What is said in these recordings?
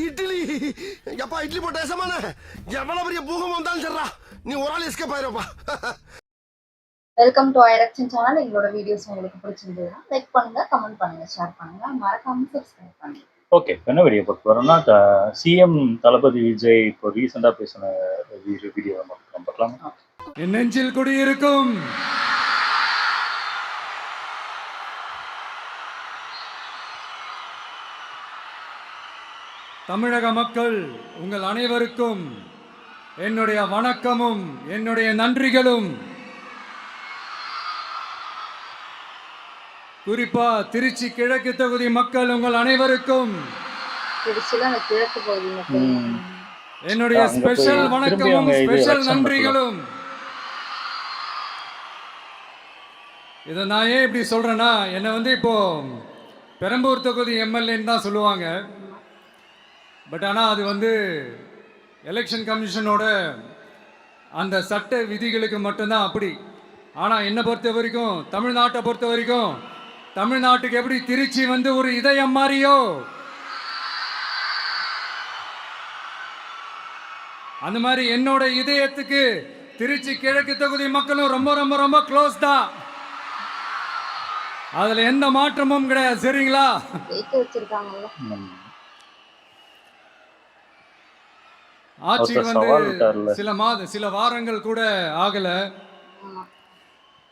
இட்லி எப்பா இட்லி போட்ட சமான எவ்வளவு பெரிய பூகம் வந்தாலும் சரிடா நீ ஒரு ஆள் எஸ்கேப் ஆயிருப்பா. வெல்கம் டு ஐரக்ஷன் சேனல். எங்களோட வீடியோஸ் உங்களுக்கு பிடிச்சிருந்ததுன்னா லைக் பண்ணுங்க, கமெண்ட் பண்ணுங்க, ஷேர் பண்ணுங்க, மறக்காம சப்ஸ்கிரைப் பண்ணுங்க. ஓகே, என்ன வீடியோ பார்க்க போறோம்னா சிஎம் தளபதி விஜய் இப்போ ரீசெண்டா பேசின வீடியோ நம்ம பார்க்கலாம். என் நெஞ்சில் குடியிருக்கும் தமிழக மக்கள் உங்கள் அனைவருக்கும் என்னுடைய வணக்கமும் என்னுடைய நன்றிகளும். குறிப்பா திருச்சி கிழக்கு தொகுதி மக்கள் உங்கள் அனைவருக்கும் என்னுடைய ஸ்பெஷல் வணக்கமும் ஸ்பெஷல் நன்றிகளும். இதை நான் ஏன் இப்படி சொல்றேன்னா, என்னை இப்போ பெரம்பூர் தொகுதி எம்எல்ஏன்னு தான் சொல்லுவாங்க. பட் ஆனால் அது எலெக்ஷன் கமிஷனோட அந்த சட்ட விதிகளுக்கு மட்டும்தான் அப்படி. ஆனால் என்னை பொறுத்த வரைக்கும், தமிழ்நாட்டை பொறுத்த வரைக்கும், தமிழ்நாட்டுக்கு எப்படி திருச்சி ஒரு இதயம் மாறியோ அந்த மாதிரி என்னோட இதயத்துக்கு திருச்சி கிழக்கு தொகுதி மக்களும் ரொம்ப ரொம்ப ரொம்ப க்ளோஸ் தான். அதுல எந்த மாற்றமும் கிடையாது. சரிங்களா? ஆட்சிக்கு சில வாரங்கள் கூட ஆகல.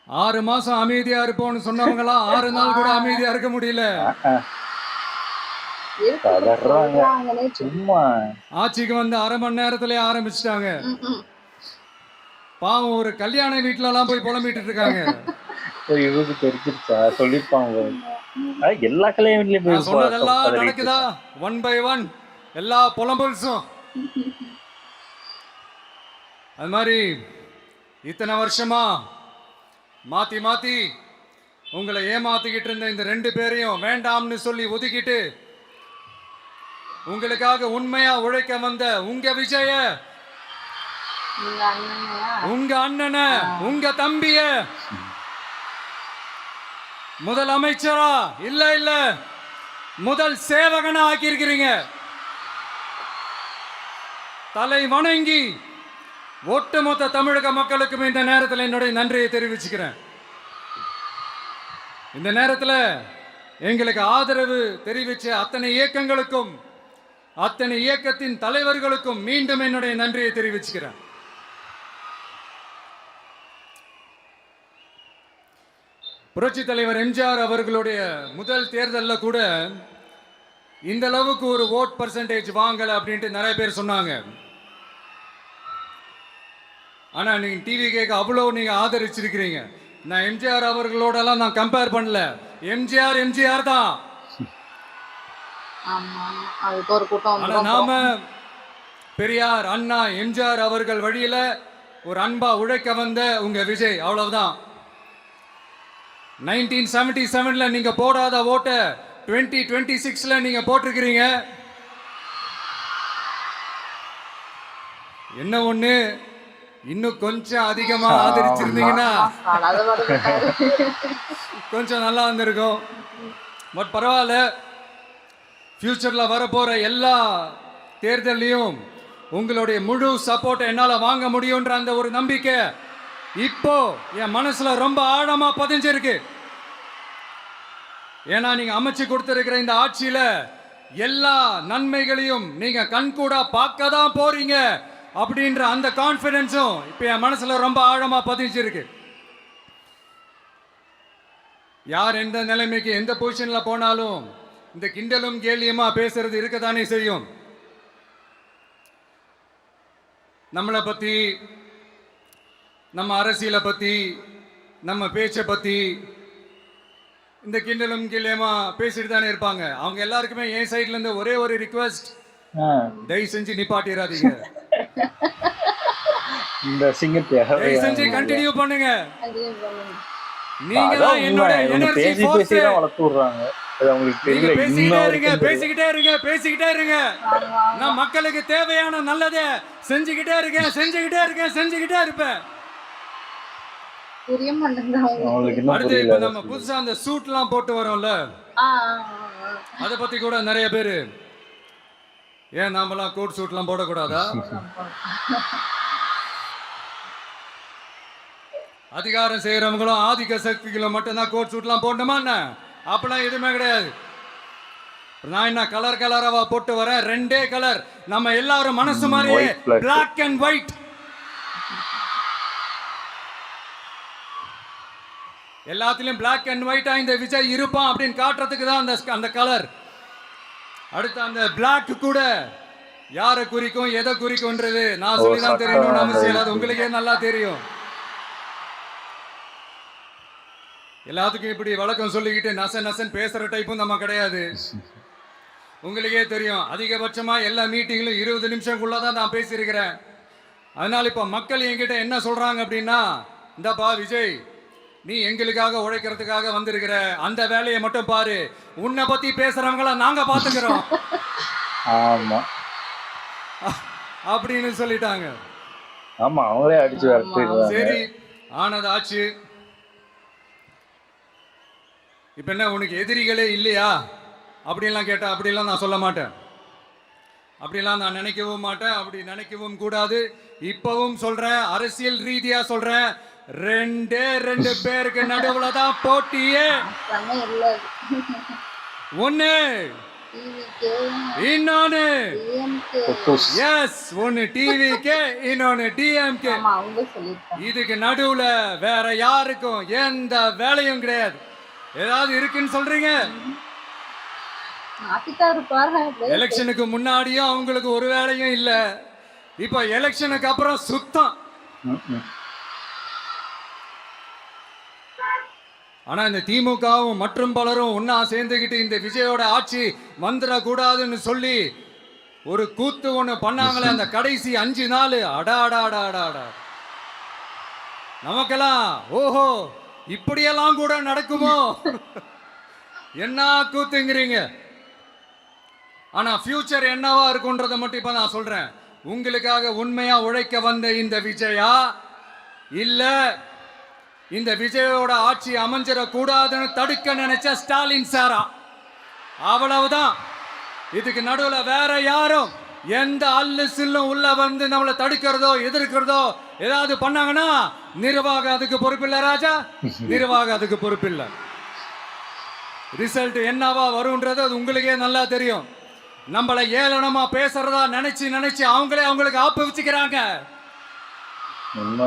6 மாசம் அமைதியா இருப்போம்னு சொன்னவங்களா 6 நாள் கூட அமைதியா இருக்க முடியல. ஆட்சிக்கு 1/2 மணி நேரத்திலே ஆரம்பிச்சுட்டாங்க. பாவம், ஒரு கல்யாண வீட்டுல எல்லாம் போய் புலம்பிட்டு இருக்காங்க. எல்லா கல்யாணம் சொன்னதெல்லாம் நடக்குதா? 1 by 1 எல்லா புலம்பல்ஸும். அது மாதிரி இத்தனை வருஷமா மாத்தி மாத்தி உங்களை ஏமாத்திக்கிட்டு இருந்த இந்த 2 பேரையும் வேண்டாம்னு சொல்லி ஒதுக்கிட்டு உங்களுக்காக உண்மையா உழைக்க வந்த உங்க விஜய, உங்க அண்ணன, உங்க தம்பிய முதல் அமைச்சரா இல்ல முதல் சேவகனா ஆக்கியிருக்கிறீங்க. தலை வணங்கி ஒட்டுமொத்த தமிழக மக்களுக்கும் இந்த நேரத்தில் என்னுடைய நன்றியை தெரிவிச்சுக்கிறேன். இந்த நேரத்தில் எங்களுக்கு ஆதரவு தெரிவிச்ச அத்தனை இயக்கங்களுக்கும் அத்தனை இயக்கத்தின் தலைவர்களுக்கும் மீண்டும் என்னுடைய நன்றியை தெரிவிச்சுக்கிறேன். புரட்சி தலைவர் எம்ஜிஆர் அவர்களுடைய முதல் தேர்தலில் கூட இந்த அளவுக்கு ஒரு ஓட் பர்சன்டேஜ் வாங்கல அப்படின்ட்டு நிறைய பேர் சொன்னாங்க. ஆனா நீங்க டிவி கேட்க அவ்வளவு நீங்க ஆதரிச்சிருக்கிறீங்க. நான் எம்ஜிஆர் அவர்களோடலாம் நான் கம்பேர் பண்ணல. எம்ஜிஆர் தான். நாம பெரியார், அண்ணா, எம்ஜிஆர் அவர்கள் வழியில ஒரு அன்பா உழைக்க வந்த உங்க விஜய், அவ்வளவுதான். 1977 நீங்க போடாத ஓட்ட 2026 நீங்க போட்டிருக்கிறீங்க. என்ன ஒண்ணு, இன்னும் கொஞ்சம் அதிகமா ஆதரிச்சிருந்தீங்கன்னா கொஞ்சம் நல்லா வந்திருக்கும். பட் பரவாயில்ல, ஃபியூச்சர்ல வரப்போற எல்லா தேர்தலையும் உங்களுடைய முழு சப்போர்ட்டை என்னால வாங்க முடியும்ன்ற அந்த ஒரு நம்பிக்கை இப்போ என் மனசுல ரொம்ப ஆழமா பதிஞ்சிருக்கு. ஏன்னா நீங்க அமைச்சு கொடுத்திருக்கிற இந்த ஆட்சியில எல்லா நன்மைகளையும் நீங்க கண்கூடா பார்க்க தான் போறீங்க அப்படின்ற அந்த கான்பிடன்ஸும் இப்ப என் மனசுல ரொம்ப ஆழமா பதிஞ்சிருக்கு. யார் எந்த நிலைமைக்கு எந்த பொசிஷன்ல போனாலும் இந்த கிண்டலும் கேலியுமா பேசுறது இருக்கதானே செய்யும். நம்மளை பத்தி, நம்ம அரசியலை பத்தி, நம்ம பேச்சை பத்தி இந்த கிண்டலும் கேலியுமா பேசிட்டு தானே இருப்பாங்க. அவங்க எல்லாருக்குமே என் சைட்ல இருந்து ஒரே ஒரு ரிக்வெஸ்ட், தயவு செஞ்சு நிப்பாட்டிடாதீங்க. இந்த சிங்கத்தை தயவு செஞ்சு கண்டினியூ பண்ணுங்க. நீங்க தான் என்னோட எனர்ஜி ஃபோர்ஸ். பேசிக்கிட்டே இருங்க. நான் மக்களுக்கு தேவையான நல்லதை செஞ்சுக்கிட்டே இருப்பேன். புரிய மாட்டேங்குது அவங்களுக்கு. அவங்களுக்கு இன்னும் அடுத்து புரியல இப்ப அதான் நம்ம சொல்லுங்க. புதுசா அந்த சூட்லாம் போட்டு வரோம்ல, ஆ, ஆ, ஆ. அதை பத்தி கூட நிறைய பேரு ஏன் நாமெல்லாம் கோட் சூட்லாம் போடக்கூடாதா? அதிகாரம் செய்யறவங்களும் ஆதிக்க சக்திகளும் மட்டும்தான் கோட் சூட்லாம் போடணுமா என்ன? அப்பெல்லாம் எதுவுமே கிடையாது. நான் என்ன கலர் கலராவா போட்டு வரேன்? ரெண்டே கலர், நம்ம எல்லாரும் மனசு மாதிரியே white, black. Black and white. எல்லாத்திலும் பிளாக் அண்ட் ஒயிட்டா இந்த விஜய் இருப்பான் அப்படின்னு காட்டுறதுக்கு தான் அந்த கலர். அடுத்து அந்த பிளாக் கூட யாரை குறிக்கும் எதை குறிக்கும்ன்றது நான் சொல்லிதான் தெரியணும்னு அவசியம் இல்லை, அது உங்களுக்கே நல்லா தெரியும். எல்லாத்துக்கும் இப்படி வழக்கம் சொல்லிக்கிட்டு நச நசன் பேசுற டைப்பும் நம்ம கிடையாது. உங்களுக்கே தெரியும், அதிகபட்சமா எல்லா மீட்டிங்லும் 20 நிமிஷம்குள்ளதான் நான் பேசியிருக்கிறேன். அதனால இப்ப மக்கள் என்கிட்ட என்ன சொல்றாங்க அப்படின்னா, இந்தப்பா விஜய், நீ எங்களுக்காக உழைக்கிறதுக்காக வந்திருக்கிற, அந்த வேலையை மட்டும் பாரு, உன்னை பத்தி பேசுறவங்கள நாங்க பாத்துக்கிறோம் ஆமா அப்படின்னு சொல்லிட்டாங்க. ஆமா அவங்களே அடிச்சு விரட்டிடுவாங்க. சரி, ஆனது ஆச்சு. இப்ப என்ன உனக்கு எதிரிகளே இல்லையா அப்படின்லாம் கேட்டா, அப்படிலாம் நான் சொல்ல மாட்டேன், அப்படிலாம் நான் நினைக்கவும் மாட்டேன், அப்படி நினைக்கவும் கூடாது. இப்பவும் சொல்றேன், அரசியல் ரீதியா சொல்றேன், ரெண்டு பேருக்கு நடுவுல தான் போட்டியே. ஒண்ணு இன்னொன்னு எஸ், ஒன்னு டிவிக்கே, இன்னொன்னு டிஎம்கே. இதுக்கு நடுவுல வேற யாருக்கும் எந்த வேலையும் கிடையாது. ஏதாவது இருக்குன்னு சொல்றீங்க? எலெக்ஷனுக்கு முன்னாடியும் அவங்களுக்கு ஒரு வேலையும் இல்ல, இப்ப எலெக்ஷனுக்கு அப்புறம் சுத்தம். ஆனா இந்த திமுகவும் மற்றும் பலரும் ஒன்னா சேர்ந்துகிட்டு இந்த விஜயோட ஆட்சி வந்துடக்கூடாதுன்னு சொல்லி ஒரு கூத்து ஒண்ணு பண்ணாங்களே, அந்த கடைசி 5 நாள், அடாடாடாடாடா, நமக்கெல்லாம் ஓஹோ இப்படியெல்லாம் கூட நடக்குமோ என்ன கூத்துங்கிறீங்க. ஆனா ஃபியூச்சர் என்னவா இருக்குன்றதை மட்டும் இப்ப நான் சொல்றேன். உங்களுக்காக உண்மையா உழைக்க வந்த இந்த விஜயா, இல்ல இந்த விஜயோட ஆட்சி அமைஞ்சிடக்கூடாதுன்னு தடுக்க நினைச்ச ஸ்டாலின் சாரா, அவ்வளவுதான். இதுக்கு நடுவுல வேற யாரும் எந்த அல்லு சில்லும் உள்ள வந்து நம்மளை தடுக்கிறதோ எதிர்க்கிறதோ ஏதாவது பண்ணாங்கன்னா நிர்வாகம் அதுக்கு பொறுப்பில்லை ராஜா, நிர்வாகம் அதுக்கு பொறுப்பில்லை. ரிசல்ட் என்னவா வரும்ன்றது அது உங்களுக்கே நல்லா தெரியும். நம்மளை ஏளனமா பேசுறதா நினைச்சு அவங்களுக்கு ஆப்பு வச்சுக்கிறாங்க.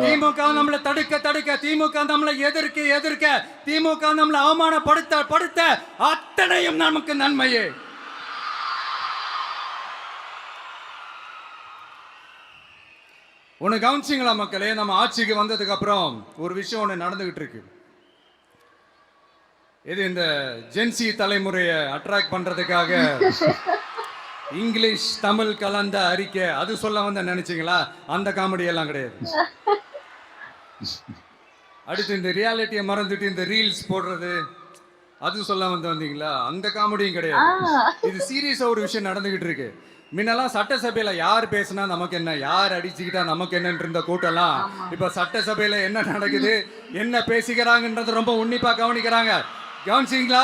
திமுக நம்மளை தடுக்க, திமுக நம்மளை எதிர்க்க, திமுக நம்மளை அவமானப்படுத்த அத்தனையும் நமக்கு நன்மையே. ஒண்ணு கவனிச்சிங்களா மக்களே, நம்ம ஆட்சிக்கு வந்ததுக்கு அப்புறம் ஒரு விஷயம் ஒண்ணு நடந்துகிட்டு இருக்கு. இது இந்த ஜென்சி தலைமுறையை அட்ராக்ட் பண்றதுக்காக இங்கிலீஷ் தமிழ் கலந்த அறிக்கை, அது சொல்ல வந்த நினைச்சீங்களா? அந்த காமெடி எல்லாம் கிடையாது. அடுத்து இந்த ரியாலிட்டியை மறந்துட்டு இந்த ரீல்ஸ் போடுறது, அது சொல்ல வந்தீங்களா? அந்த காமெடியும் கிடையாது. இது சீரியஸா ஒரு விஷயம் நடந்துகிட்டு இருக்கு. முன்னெல்லாம் சட்டசபையில யார் பேசினா நமக்கு என்ன, யார் அடிச்சுக்கிட்டா நமக்கு என்னன்னு இருந்த கூட்டம்லாம் இப்ப சட்டசபையில என்ன நடக்குது, என்ன பேசிக்கிறாங்கன்றது ரொம்ப உன்னிப்பா கவனிக்கிறாங்க. கவனிச்சிங்களா?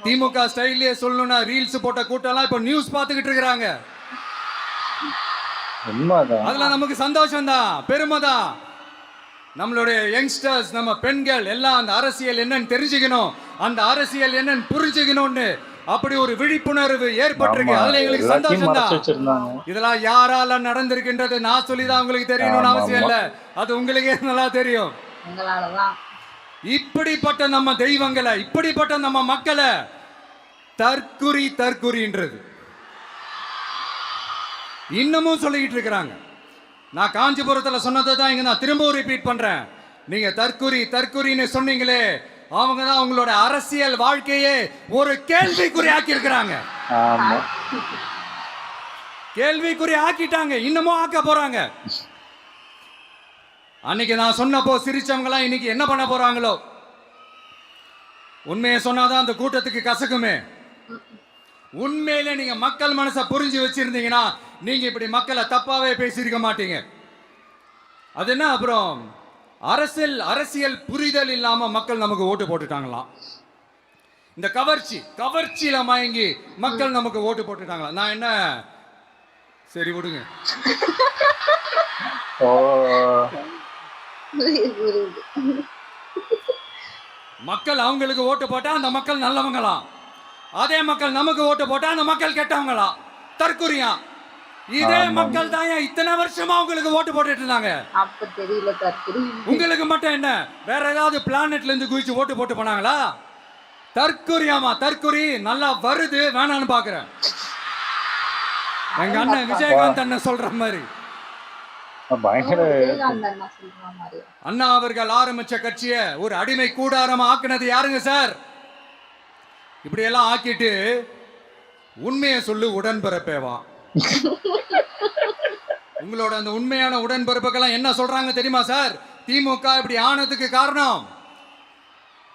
திமுக ஸ்டைல்லயே சொல்லணும்னா ரீல்ஸ் போட்ட கூட்டம்லாம் இப்ப நியூஸ் பார்த்துக்கிட்டு இருக்காங்க. அதுல நமக்கு சந்தோஷம் தான், பெருமை தான். நம்மளுடைய யங்ஸ்டர்ஸ், நம்ம பெண்கள் எல்லாம் அந்த அரசியல் என்னன்னு தெரிஞ்சுக்கணும், அந்த அரசியல் என்னன்னு புரிஞ்சுக்கணும்னு அப்படி ஒரு விழிப்புணர்வு ஏற்பட்டிருக்கு. அதுல எங்களுக்கு சந்தோஷம் தான். இதெல்லாம் யாரால நடந்திருக்கின்றது நான் சொல்லிதான் உங்களுக்கு தெரியணும்னு அவசியம் இல்ல, அது உங்களுக்கே நல்லா தெரியும். இப்படிப்பட்ட நம்ம தெய்வங்களை, இப்படிப்பட்ட நம்ம மக்களை தற்குறின்றது இன்னமும் சொல்லிக்கிட்டு இருக்கிறாங்க. நான் காஞ்சிபுரத்துல சொன்னதை தான் இங்க நான் திரும்பவும் ரிப்பீட் பண்றேன். நீங்க தற்குறின்னு சொன்னீங்களே, அவங்க தான் அவங்களோட அரசியல் வாழ்க்கையே ஒரு கேள்விக்குறி ஆக்கி இருக்கிறாங்க. கேள்விக்குறி ஆக்கிட்டாங்க, இன்னமும் ஆக்க போறாங்க. அன்னைக்கு நான் சொன்னப்போ சிரிச்சவங்களாம் இன்னைக்கு என்ன பண்ண போறாங்களோ. உண்மையை சொன்னாதான் அந்த கூட்டத்துக்கு கசக்குமே. உண்மையில நீங்க மக்கள் மனசை புரிஞ்சு வச்சிருந்தீங்கன்னா நீங்க இப்படி மக்களை தப்பாவே பேசியிருக்க மாட்டீங்க. அது என்ன, அப்புறம் அரசியல் புரிதல் இல்லாம மக்கள் நமக்கு ஓட்டு போட்டுட்டாங்களாம். இந்த கவர்ச்சியில மயங்கி மக்கள் நமக்கு ஓட்டு போட்டுட்டாங்களா? நான் என்ன சரி விடுங்க. மக்கள் அவங்களுக்கு ஓட்டு போட்டா அந்த மக்கள் நல்லவங்களாம், அதே மக்கள் நமக்கு ஓட்டு போட்டா அந்த மக்கள் கெட்டவங்களாம். தற்குறியா? இதே மக்கள் தான் இத்தனை வருஷமா உங்களுக்கு ஓட்டு போட்டுட்டு இருந்தாங்க. அப்ப தெரியல தற்குறி. உங்களுக்கு மட்டும் என்ன வேற ஏதாவது பிளானட்ல இருந்து குதிச்சு ஓட்டு போட்டு போனாங்களா? தற்குறியாமா? தற்குறி நல்லா வருது, வேணான்னு பாக்குறேன். எங்க அண்ணன் விஜயகாந்த் அண்ணன் சொல்ற மாதிரி, அண்ணா அவர்கள் ஆரம்பிச்ச கட்சிய ஒரு அடிமை கூடாரமா ஆக்குனது யாருங்க சார்? இப்படி எல்லாம் ஆக்கிட்டு உண்மையை சொல்லு உடன்பிறப்பேவா. உங்களோட அந்த உண்மையான உடன்பிறப்புக்கெல்லாம் என்ன சொல்றாங்க தெரியுமா சார்? திமுக இப்படி ஆனதுக்கு காரணம்,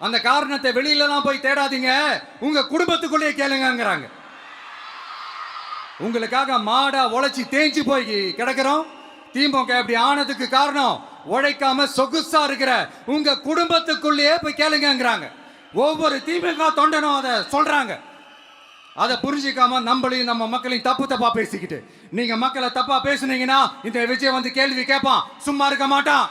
அந்த காரணத்தை வெளியில எல்லாம் போய் தேடாதீங்க, உங்க குடும்பத்துக்குள்ளேயே கேளுங்கிறாங்க. உங்களுக்காக மாடா உழைச்சி தேஞ்சு போய் கிடக்கிறோம். திமுக இப்படி ஆனதுக்கு காரணம் உழைக்காம சொகுசா இருக்கிற உங்க குடும்பத்துக்குள்ளேயே போய் கேளுங்கிறாங்க. ஒவ்வொரு திமுக தொண்டனும் அதை சொல்றாங்க. அதை புரிஞ்சிக்காம நம்மளையும் நம்ம மக்களையும் தப்பா பேசிக்கிட்டு, நீங்க மக்களை தப்பா பேசுனீங்கன்னா இந்த விஜய் வந்து கேள்வி கேட்பான், சும்மா இருக்க மாட்டான்.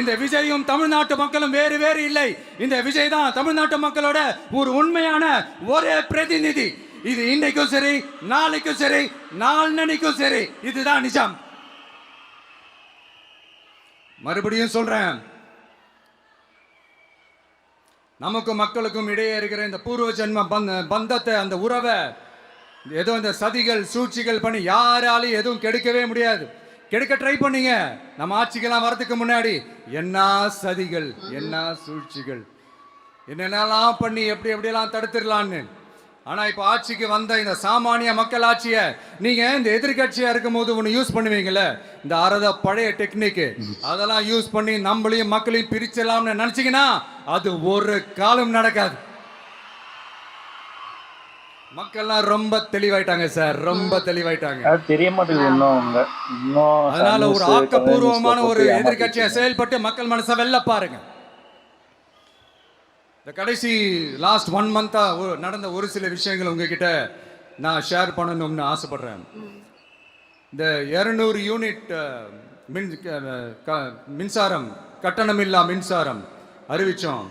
இந்த விஜயும் தமிழ்நாட்டு மக்களும் வேறு வேறு இல்லை. இந்த விஜய் தான் தமிழ்நாட்டு மக்களோட ஒரு உண்மையான ஒரே பிரதிநிதி. இது இன்னைக்கும் சரி, நாளைக்கும் சரி, நாளன்னைக்கும் சரி, இதுதான் நிஜம். மறுபடியும் சொல்றேன், நமக்கும் மக்களுக்கும் இடையே இருக்கிற இந்த பூர்வ ஜென்ம பந்தத்தை, அந்த உறவை ஏதோ இந்த சதிகள் சூழ்ச்சிகள் பண்ணி யாராலையும் எதுவும் கெடுக்கவே முடியாது. கெடுக்க ட்ரை பண்ணீங்க நம்ம ஆட்சிக்கெல்லாம் வரதுக்கு முன்னாடி. என்ன சதிகள், என்ன சூழ்ச்சிகள், என்னென்னலாம் பண்ணி எப்படியெல்லாம் தடுத்துடலான்னு. ஆனா இப்ப ஆட்சிக்கு வந்த இந்த சாமானிய மக்கள் ஆட்சிய நீங்க இந்த எதிர்கட்சியா இருக்கும் போது ஒண்ணு யூஸ் பண்ணுவீங்கல்ல, இந்த பழைய டெக்னிக், அதெல்லாம் யூஸ் பண்ணி நம்மளையும் மக்களையும் பிரிச்சலாம்னு நினைச்சீங்கன்னா அது ஒரு காலம் நடக்காது. மக்கள்லாம் ரொம்ப தெளிவாயிட்டாங்க சார், ரொம்ப தெளிவாயிட்டாங்க. தெரிய மாட்டேங்குது. அதனால ஒரு ஆக்கப்பூர்வமான ஒரு எதிர்கட்சியை செயல்பட்டு மக்கள் மனசை வெல்ல பாருங்க. இந்த கடைசி லாஸ்ட் 1 மந்தா நடந்த ஒரு சில விஷயங்கள் உங்ககிட்ட நான் ஷேர் பண்ணணும்னு ஆசைப்படுறேன். இந்த 200 யூனிட் மின்சாரம், கட்டணமில்லா மின்சாரம் அறிவிச்சோம்.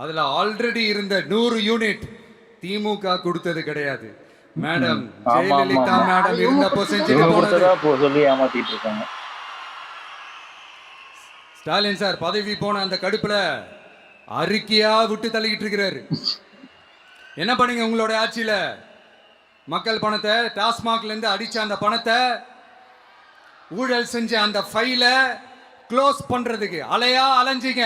அதுல ஆல்ரெடி இருந்த 100 யூனிட் திமுக கொடுத்தது கிடையாது. மேடம் ஜெயலலிதா மேடம் இருந்தப்போ செஞ்சுட்டு சொல்லி ஏமாத்திட்டு இருக்காங்க. ஸ்டாலின் சார் பதவி போன அந்த கடுப்புல அறிக்கையா விட்டு தள்ளிக்கிட்டு இருக்கிறாரு. என்ன பண்ணீங்க உங்களோட ஆட்சியில? மக்கள் பணத்தை, டாஸ்மாக்ல இருந்து அடிச்ச அந்த பணத்தை, ஊழல் செஞ்ச அந்த ஃபைல க்ளோஸ் பண்றதுக்கு அலையா அலைஞ்சிங்க.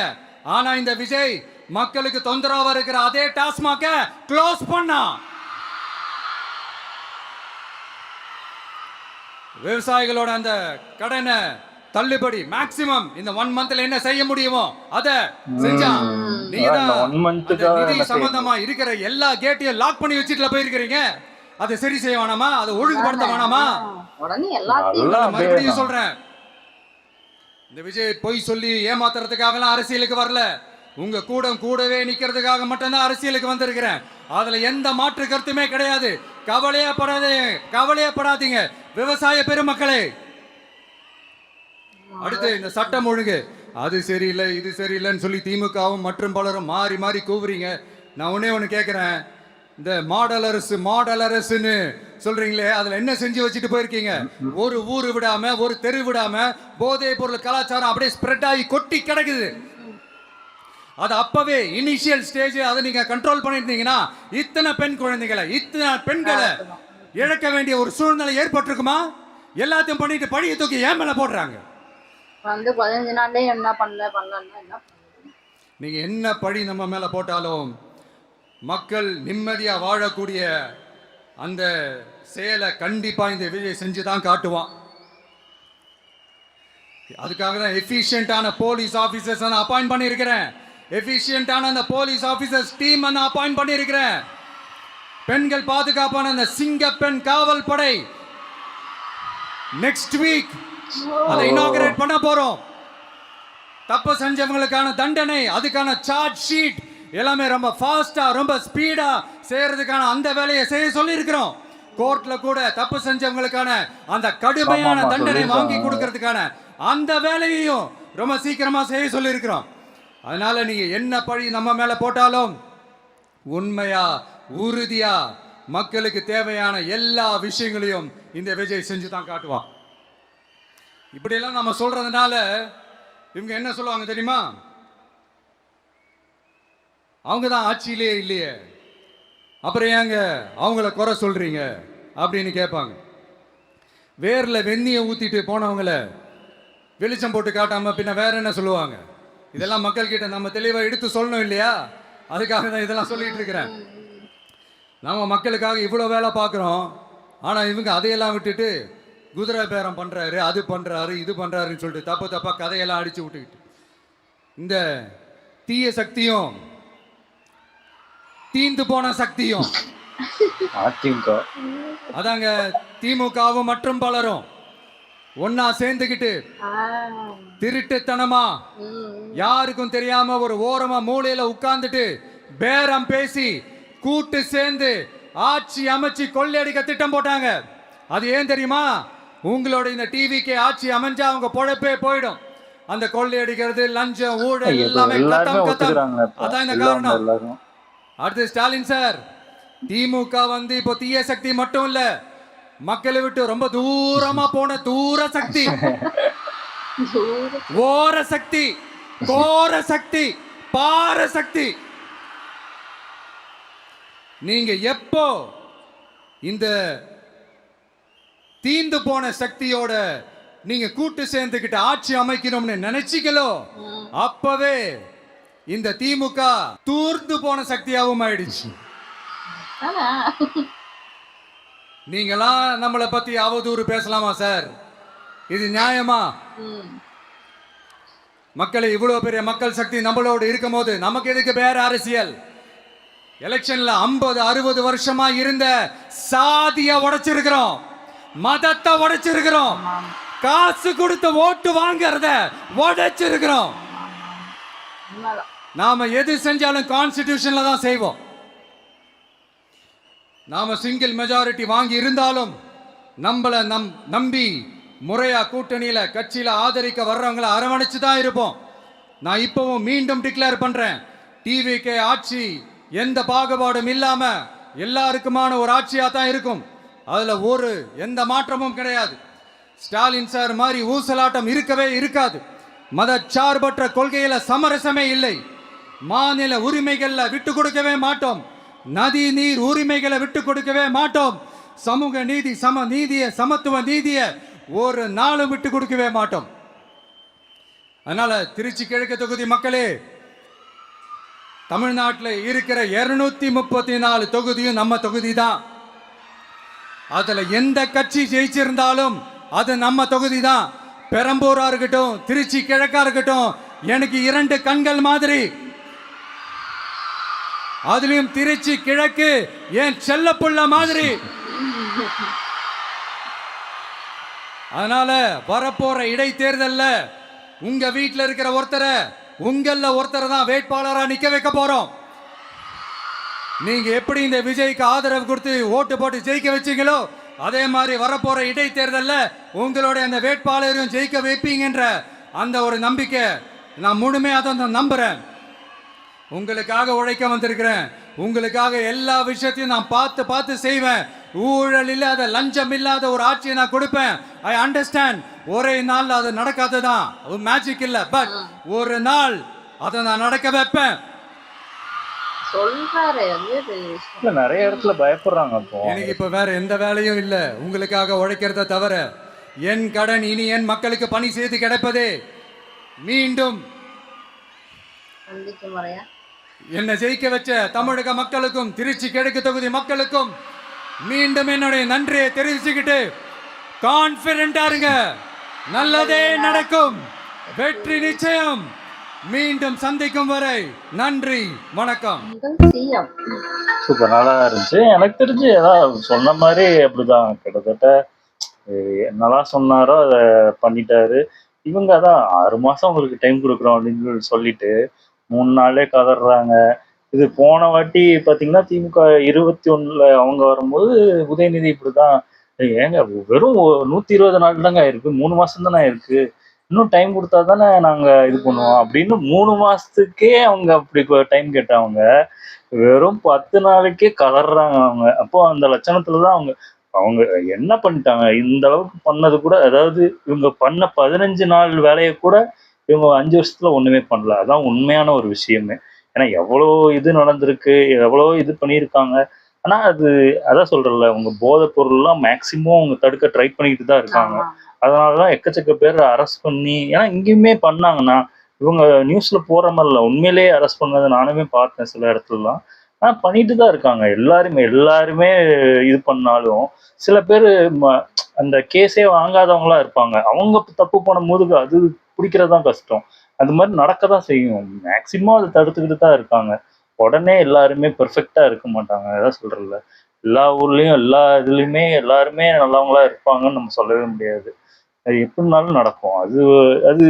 ஆனா இந்த விஜய் மக்களுக்கு தொந்தரவா இருக்கிற அதே டாஸ்மாக க்ளோஸ் பண்ணா. விவசாயிகளோட அந்த கடனை தள்ளுபடி மேக்ஸிமம் இந்த 1 மந்த்ல என்ன செய்ய முடியுமோ அத செஞ்சா. நீங்க நிதி சம்பந்தமா இருக்கிற எல்லா கேட்டையும் லாக் பண்ணி வச்சுட்டு போயிருக்கீங்க. அதை சரி செய்ய வேணாமா? அதை ஒழுங்குபடுத்த வேணாமா? மறுபடியும் சொல்றேன், இந்த விஜய் பொய் சொல்லி ஏமாத்துறதுக்காக அரசியலுக்கு வரல. உங்க கூடவே நிக்கிறதுக்காக மட்டும்தான் அரசியலுக்கு வந்திருக்கிறேன். அதுல எந்த மாற்று கருத்துமே கிடையாது. கவலையப்படாதீங்க விவசாய பெருமக்களே. அடுத்து இந்த சட்டம் ஒழுங்கு, அது சரியில்லை இது சரியில்லைன்னு சொல்லி திமுகவும் மற்றும் பலரும் மாறி மாறி கூவுறீங்க. நான் ஒண்ணு கேட்கிறேன், இந்த மாடல் அரசுன்னு சொல்றீங்களே, அதுல என்ன செஞ்சு வச்சுட்டு போயிருக்கீங்க? ஒரு ஊரு விடாம, ஒரு தெரு விடாம போதை பொருள் கலாச்சாரம் அப்படியே ஸ்ப்ரெட் ஆகி கொட்டி கிடக்குது. அது அப்பவே இனிஷியல் ஸ்டேஜ் அதை நீங்க கண்ட்ரோல் பண்ணிருந்தீங்கன்னா இத்தனை பெண்களை இழக்க வேண்டிய ஒரு சூழ்நிலை ஏற்பட்டிருக்குமா? எல்லாத்தையும் பண்ணிட்டு பழிய தூக்கி ஏன் மேல போடுறாங்க. 15 நாள்ல என்ன பண்ணலன்னா என்ன? நீங்க என்ன பழி நம்ம மேல போட்டாலும் மக்கள் நிம்மதியா வாழக்கூடிய அந்த செயலை கண்டிப்பா இந்த விஜய் செஞ்சுதான் காட்டுவான். அதுக்காக தான் எஃபிஷியன்டான போலீஸ் ஆபீசர்ஸ் நான் அப்பாயிண்ட் பண்ணியிருக்கிறேன். எஃபிஷியன்டான அந்த போலீஸ் ஆபீசர்ஸ் டீம் நான் அப்பாயிண்ட் பண்ணியிருக்கிறேன். பெண்கள் பாதுகாப்பான அந்த சிங்கப்பெண் காவல் படை நெக்ஸ்ட் வீக் அதை இனாகரேட் பண்ண போறோம். தப்பு செஞ்சவங்களுக்கான தண்டனை, அதுக்கான சார்ஜ் ஷீட் எல்லாமே ரொம்ப ஃபாஸ்டா ரொம்ப ஸ்பீடா செய்யறதுக்கான அந்த வேலையை செய்ய சொல்லி இருக்கிறோம். கோர்ட்ல கூட தப்பு செஞ்சவங்களுக்கான அந்த கடுமையான தண்டனை வாங்கி கொடுக்கறதுக்கான அந்த வேலையையும் ரொம்ப சீக்கிரமா செய்ய சொல்லி இருக்கிறோம். அதனால நீங்க என்ன பழி நம்ம மேல போட்டாலும் உண்மையா உறுதியா மக்களுக்கு தேவையான எல்லா விஷயங்களையும் இந்த விஜய் செஞ்சு தான் காட்டுவான். இப்படியெல்லாம் நம்ம சொல்றதுனால இவங்க என்ன சொல்லுவாங்க தெரியுமா? அவங்க தான் ஆட்சியிலே இல்லையே, அப்புறம் ஏங்க அவங்கள குறை சொல்றீங்க அப்படின்னு கேட்பாங்க. வேர்ல வெந்நியை ஊத்திட்டு போனவங்கள வெளிச்சம் போட்டு காட்டாம பின்ன வேற என்ன சொல்லுவாங்க? இதெல்லாம் மக்கள் கிட்ட நம்ம தெளிவா எடுத்து சொல்லணும் இல்லையா? அதுக்காக தான் இதெல்லாம் சொல்லிட்டு இருக்கிறேன். நம்ம மக்களுக்காக இவ்வளோ வேலை பார்க்குறோம், ஆனால் இவங்க அதையெல்லாம் விட்டுட்டு குதிரை பேரம் பண்ணுறாரு, அது பண்ணுறாரு, இது பண்ணுறாருன்னு சொல்லிட்டு தப்பு தப்பாக கதையெல்லாம் அடித்து விட்டுக்கிட்டு இந்த தீய சக்தியும் தீந்து போன சக்தியும் அதாங்க திமுகவும் மற்றும் பலரும் ஒன்னா சேர்ந்துக்கிட்டு திருட்டுத்தனமா யாருக்கும் தெரியாம ஒரு ஓரமா மூலையில உட்கார்ந்துட்டு பேரம் பேசி கூட்டு சேர்ந்து ஆட்சி அமைச்சு கொள்ளையடிக்க திட்டம் போட்டாங்க. அது ஏன் தெரியுமா? உங்களோட இந்த டிவிக்கு ஆட்சி அமைஞ்சா அவங்க பொழப்பே போயிடும். அந்த கொள்ளையடிக்கிறது, லஞ்சம், ஊழல் எல்லாமே கட்டம். அதான் இந்த காரணம். அடுத்து ஸ்டாலின் சார், திமுக வந்து இப்போ தீய சக்தி மட்டும் இல்ல, மக்களை விட்டு ரொம்ப தூரமா போன தூர சக்தி, ஓர சக்தி, கோர சக்தி, பார சக்தி. நீங்க எப்போ இந்த தீந்து போன சக்தியோட நீங்க கூட்டு சேர்ந்துகிட்டு ஆட்சி அமைக்கணும்னு நினைச்சீங்களோ அப்பவே இந்த திமுக தூர்ந்து போன சக்தியாகவும் ஆயிடுச்சு. நீங்களாம் நம்மளை பத்தி அவதூறு பேசலாமா சார்? இது நியாயமா? மக்களை இவ்வளவு பெரிய மக்கள் சக்தி நம்மளோடு இருக்கும் போது நமக்கு எதுக்கு வேற அரசியல்? எலெக்ஷன்ல 50-60 வருஷமா இருந்த சாதிய உடைச்சிருக்கிறோம், மதத்தை உடைச்சிருக்கிறோம், காசு கொடுத்து ஓட்டு வாங்கறத உடைச்சிருக்கிறோம். நாம எது செஞ்சாலும் கான்ஸ்டிடியூஷன்ல தான் செய்வோம். நாம சிங்கிள் மெஜாரிட்டி வாங்கி இருந்தாலும் நம்மள நம்பி முறையா கூட்டணியில கட்சியில ஆதரிக்க வர்றவங்களை அரவணைச்சு தான் இருப்போம். நான் இப்பவும் மீண்டும் டிக்ளேர் பண்றேன், டிவிகே ஆட்சி எந்த பாகுபாடும் இல்லாம எல்லாருக்குமான ஒரு ஆட்சியா தான் இருக்கும். அதுல எந்த மாற்றமும் கிடையாது. ஸ்டாலின் சார் மாதிரி ஊசலாட்டம் இருக்கவே இருக்காது. மதச்சார்பற்ற கொள்கையில சமரசமே இல்லை. மாநில உரிமைகள்ல விட்டு கொடுக்கவே மாட்டோம். நதி நீர் உரிமைகளை விட்டு கொடுக்கவே மாட்டோம். சமூக நீதி, சம நீதிய, சமத்துவ நீதிய ஒரு நாளும் விட்டு கொடுக்கவே மாட்டோம். அதனால திருச்சி கிழக்கு தொகுதி மக்களே, தமிழ்நாட்டில் இருக்கிற 234 தொகுதியும் நம்ம தொகுதி தான். அதுல எந்த கட்சி ஜெயிச்சிருந்தாலும் அது நம்ம தொகுதி தான். பெரம்பூரா இருக்கட்டும், திருச்சி கிழக்கா இருக்கட்டும், எனக்கு 2 கண்கள் மாதிரி. அதுலயும் திருச்சி கிழக்கு என் செல்ல புள்ள மாதிரி. அதனால வரப்போற இடைத்தேர்தல்ல உங்க வீட்டில் இருக்கிற ஒருத்தரை உங்கள தான் வேட்பாளரா நிக்க வைக்க போறோம். நீங்க எப்படி இந்த விஜய்க்கு ஆதரவு கொடுத்து ஓட்டு போட்டு ஜெயிக்க வச்சீங்களோ அதே மாதிரி வரப்போற இடைத்தேர்தல்ல உங்களுடைய அந்த வேட்பாளரையும் ஜெயிக்க வைப்பீங்கன்ற அந்த ஒரு நம்பிக்கை நான் முழுமையா தான் நம்புறேன். உங்களுக்காக உழைக்க வந்திருக்கிறேன். உங்களுக்காக எல்லா விஷயத்தையும் நான் பார்த்து செய்வேன். ஊழல் இல்லாத, லஞ்சம் இல்லாத ஒரு ஆட்சியை நான் கொடுப்பேன். I understand. ஒரே நாள் அது நடக்காதுதான், மேஜிக் இல்ல. பட் ஒரு நாள் அதை நான் நடக்க வைப்பேன். நிறைய இடத்துல பயப்படுறாங்க. எனக்கு இப்ப வேற எந்த வேலையும் இல்ல, உங்களுக்காக உழைக்கிறத தவிர. என் கடன் இனி என் மக்களுக்கு பணி செய்து கிடைப்பதே. மீண்டும் என்னை ஜெயிக்க வச்ச தமிழக மக்களுக்கும் திருச்சி கிழக்கு தொகுதி மக்களுக்கும் மீண்டும் என்னுடைய நன்றியை தெரிவிச்சுக்கிட்டு கான்பிடென்டா இருங்க, நல்லதே நடக்கும், வெற்றி நிச்சயம். மீண்டும் சந்திக்கும் வரை நன்றி, வணக்கம். சூப்பர், நல்லா இருந்துச்சு. எனக்கு தெரிஞ்சு ஏதாவது சொன்ன மாதிரி அப்படிதான், கிட்டத்தட்ட என்னெல்லாம் சொன்னாரோ அதை பண்ணிட்டாரு. இவங்க அதான் 6 மாசம் உங்களுக்கு டைம் கொடுக்குறோம் அப்படின்னு சொல்லிட்டு 3 நாளே கதறாங்க. இது போன வாட்டி பாத்தீங்கன்னா திமுக 21ல அவங்க வரும்போது உதயநிதி இப்படிதான் ஏங்க வெறும் 120 நாள் தாங்க ஆயிருக்கு, 3 மாசம் தானே ஆயிருக்கு, இன்னும் டைம் கொடுத்தா தானே நாங்க இது பண்ணுவோம் அப்படின்னு 3 மாசத்துக்கே அவங்க அப்படி டைம் கேட்டவங்க வெறும் 10 நாளைக்கே கதறாங்க அவங்க. அப்போ அந்த லட்சணத்துலதான் அவங்க அவங்க என்ன பண்ணிட்டாங்க இந்த அளவுக்கு பண்ணது கூட, அதாவது இவங்க பண்ண 15 நாள் வேலையை கூட இவங்க 5 வருஷத்துல ஒண்ணுமே பண்ணல. அதான் உண்மையான ஒரு விஷயமே. ஏன்னா எவ்வளோ இது நடந்திருக்கு, எவ்வளோ இது பண்ணியிருக்காங்க. ஆனா அது அதான் சொல்றேன்ல, உங்க போதைப் பொருள்லாம் மேக்சிமம் அவங்க தடுக்க ட்ரை பண்ணிட்டு தான் இருக்காங்க. ஆமா. அதனாலதான் எக்கச்சக்க பேர் அரெஸ்ட் பண்ணி, ஏன்னா இங்கேயுமே பண்ணாங்கன்னா இவங்க நியூஸ்ல போற மாதிரி இல்ல, உண்மையிலேயே அரெஸ்ட் பண்ணதை நானுமே பார்த்தேன் சில இடத்துலலாம். ஆனா பண்ணிட்டு தான் இருக்காங்க எல்லாருமே எல்லாருமே. இது பண்ணாலும் சில பேர் அந்த கேஸே வாங்காதவங்களா இருப்பாங்க. அவங்க தப்பு பண்ணும்போது அது பிடிக்கிறதுதான் கஷ்டம். அது மாதிரி நடக்கதான் செய்யும். மேக்சிமம் அதை தடுத்துக்கிட்டு தான் இருக்காங்க. உடனே எல்லாருமே பெர்ஃபெக்டா இருக்க மாட்டாங்க. அதான் சொல்றேன்ல, எல்லா ஊர்லயும் எல்லா இதுலயுமே எல்லாருமே நல்லவங்களா இருப்பாங்கன்னு நம்ம சொல்லவே முடியாது. அது எப்படினாலும் நடக்கும். அது அது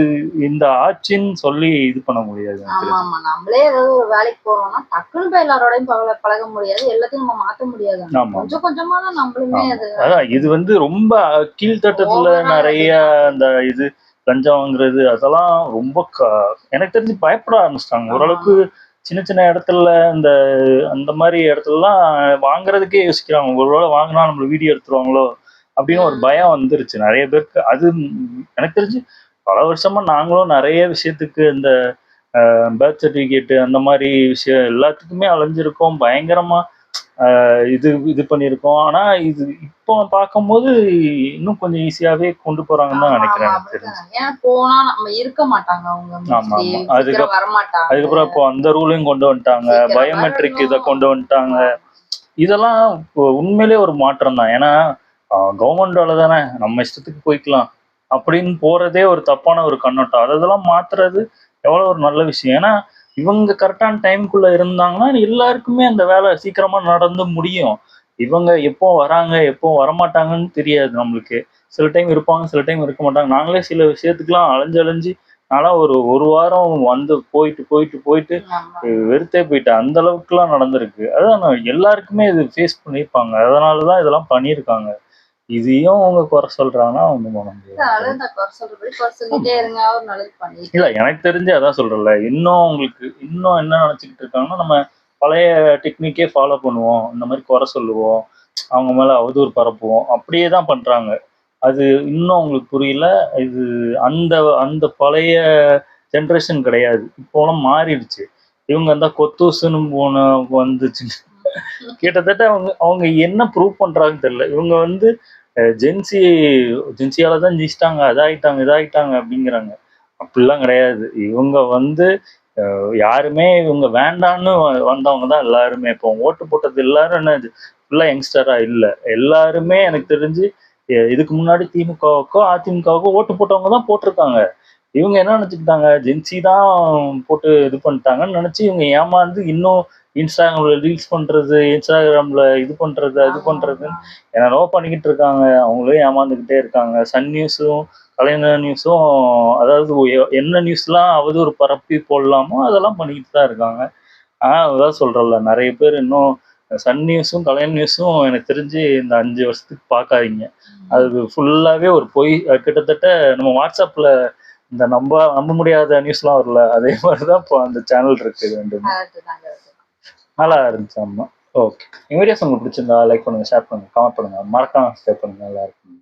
இந்த ஆட்சின்னு சொல்லி இது பண்ண முடியாது எனக்கு ஆமா தெரிஞ்சு. ஆமா, நம்மளே ஏதாவது ஒரு வேலைக்கு போறோம்னா டக்குன்னு போய் எல்லாரோடையும் பழக முடியாது, எல்லாத்தையும் நம்ம மாத்த முடியாது. ஆமா கொஞ்சம் கொஞ்சமா தான் நம்மளுமே ஆமா. அது அதான் இது வந்து ரொம்ப கீழ்த்தட்டத்துல ஓவரா நிறைய அந்த இது லஞ்சம் வாங்குறது அதெல்லாம் ரொம்ப எனக்கு தெரிஞ்சு பயப்பட ஆரம்பிச்சிட்டாங்க ஆமா ஓரளவுக்கு. சின்ன சின்ன இடத்துல இந்த அந்த மாதிரி இடத்துலலாம் வாங்குறதுக்கே யோசிக்கிறாங்க. ஒருவேளை வாங்கினா நம்மள வீடியோ எடுத்துருவாங்களோ அப்படின்னு ஒரு பயம் வந்துருச்சு நிறைய பேருக்கு. அது எனக்கு தெரிஞ்சு பல வருஷமா நாங்களும் நிறைய விஷயத்துக்கு இந்த பர்த் சர்டிஃபிகேட் அந்த மாதிரி விஷயம் எல்லாத்துக்குமே அலைஞ்சிருக்கோம் பயங்கரமா. இது இது பண்ணியிருக்கோம். ஆனா இது இப்போ பார்க்கும்போது இன்னும் கொஞ்சம் ஈஸியாவே கொண்டு போறாங்கன்னு தான் ஆமா நினைக்கிறேன் ஆமா எனக்கு தெரிஞ்சு. அப்படிதான். ஏன்னா போனா நம்ம இருக்க மாட்டாங்க அவங்க, ஆமா மோஸ்ட்லி ஆமா. சீக்கிரம் வர மாட்டாங்க, அதுக்கப்புறம் இப்போ அந்த ரூலையும் கொண்டு வந்துட்டாங்க, சீக்கிரம் பயோமெட்ரிக் இதை வரணும். கொண்டு வந்துட்டாங்க. ஆமா இதெல்லாம் இப்போ உண்மையிலே ஒரு மாற்றம் தான். ஏன்னா கவர்மெண்ட் வேலை தானே நம்ம இஷ்டத்துக்கு போய்க்கலாம் அப்படின்னு போறதே ஒரு தப்பான ஒரு கண்ணோட்டம். அதெல்லாம் மாத்துறது எவ்வளவு ஒரு நல்ல விஷயம். ஏன்னா இவங்க கரெக்டான டைம்குள்ள இருந்தாங்கன்னா எல்லாருக்குமே அந்த வேலை சீக்கிரமா நடந்து முடியும். இவங்க எப்போ வராங்க எப்போ வரமாட்டாங்கன்னு தெரியாது நம்மளுக்கு. சில டைம் இருப்பாங்க சில டைம் இருக்க மாட்டாங்க. நாங்களே சில விஷயத்துக்குலாம் அலைஞ்சு அலைஞ்சு நான்லாம் ஒரு வாரம் வந்து போயிட்டு போயிட்டு போயிட்டு ஆமா. வெறுத்தே போயிட்டேன். அந்த அளவுக்குலாம் நடந்திருக்கு. அதான் எல்லாருக்குமே இது ஃபேஸ் பண்ணியிருப்பாங்க. அதனாலதான் இதெல்லாம் பண்ணியிருக்காங்க. இதையும் அவங்க குறை சொல்றாங்கன்னா ஒண்ணும் பண்ண முடியாது. அதான் நான் குறை சொல்றபடி குறை சொல்லிட்டே இருங்க, அவர் நல்லது பண்ணிட்டு இல்ல எனக்கு தெரிஞ்சு அதான் சொல்றேன்ல, இன்னும் உங்களுக்கு இன்னும் என்ன நினைச்சுக்கிட்டு இருக்காங்கன்னா நம்ம பழைய டெக்னிக்கே ஃபாலோ பண்ணுவோம், இந்த மாதிரி குறை சொல்லுவோம், அவங்க மேல அவதூறு பரப்புவோம், அப்படியே தான் பண்றாங்க. அது இன்னும் உங்களுக்கு புரியல. இது அந்த அந்த பழைய ஜென்ரேஷன் கிடையாது. இப்போலாம் மாறிடுச்சு. இவங்க அந்த கொத்தூசுன்னு வந்துச்சு. கிட்டத்தட்ட அவங்க அவங்க என்ன ப்ரூவ் பண்றாங்கன்னு தெரியல. இவங்க வந்து ஜென்சி ஜென்சியால தான் ஜெயிச்சிட்டாங்க, அதாயிட்டாங்க இதாயிட்டாங்க அப்படிங்கிறாங்க. அப்படிலாம் கிடையாது. இவங்க வந்து யாருமே இவங்க வேண்டான்னு வந்தவங்க தான் எல்லாருமே. இப்போ ஓட்டு போட்டது எல்லாரும் என்ன ஃபுல்லா யங்ஸ்டரா இல்ல, எல்லாருமே எனக்கு தெரிஞ்சு இதுக்கு முன்னாடி திமுகவுக்கோ அதிமுகவுக்கோ ஓட்டு போட்டவங்க தான் போட்டிருக்காங்க. இவங்க என்ன நினைச்சுக்கிட்டாங்க, ஜென்சி தான் போட்டு இது பண்ணிட்டாங்கன்னு நினைச்சு இவங்க ஏமாந்து இன்னும் இன்ஸ்டாகிராம்ல ரீல்ஸ் பண்றது, இன்ஸ்டாகிராம்ல இது பண்றது அது பண்றதுன்னு என்னென்னவோ பண்ணிக்கிட்டு இருக்காங்க. அவங்களும் ஏமாந்துக்கிட்டே இருக்காங்க. சன் நியூஸும் கலைஞர் நியூஸும் அதாவது என்ன நியூஸ்லாம் அவதூறு பரப்பி போடலாமோ அதெல்லாம் பண்ணிக்கிட்டு தான் இருக்காங்க. அதான் சொல்றேன்ல, நிறைய பேர் இன்னும் சன் நியூஸும் கலைஞர் நியூஸும் எனக்கு தெரிஞ்சு இந்த 5 வருஷத்துக்கு பார்க்காதீங்க. அது ஃபுல்லாவே ஒரு பொய். கிட்டத்தட்ட நம்ம வாட்ஸ்அப்ல இந்த நம்ப முடியாத நியூஸ்லாம் வரல, அதே மாதிரிதான் இப்போ அந்த சேனல் இருக்கு. ரெண்டுமே நல்லா இருந்துச்சு. ஆமா. ஓகே. எங்க வீடியோஸ் உங்களுக்கு பிடிச்சிருந்தா லைக் பண்ணுங்க, ஷேர் பண்ணுங்க, கமெண்ட் பண்ணுங்க, மறக்காம சப்ஸ்கிரைப் பண்ணுங்க. நல்லா இருக்கும்.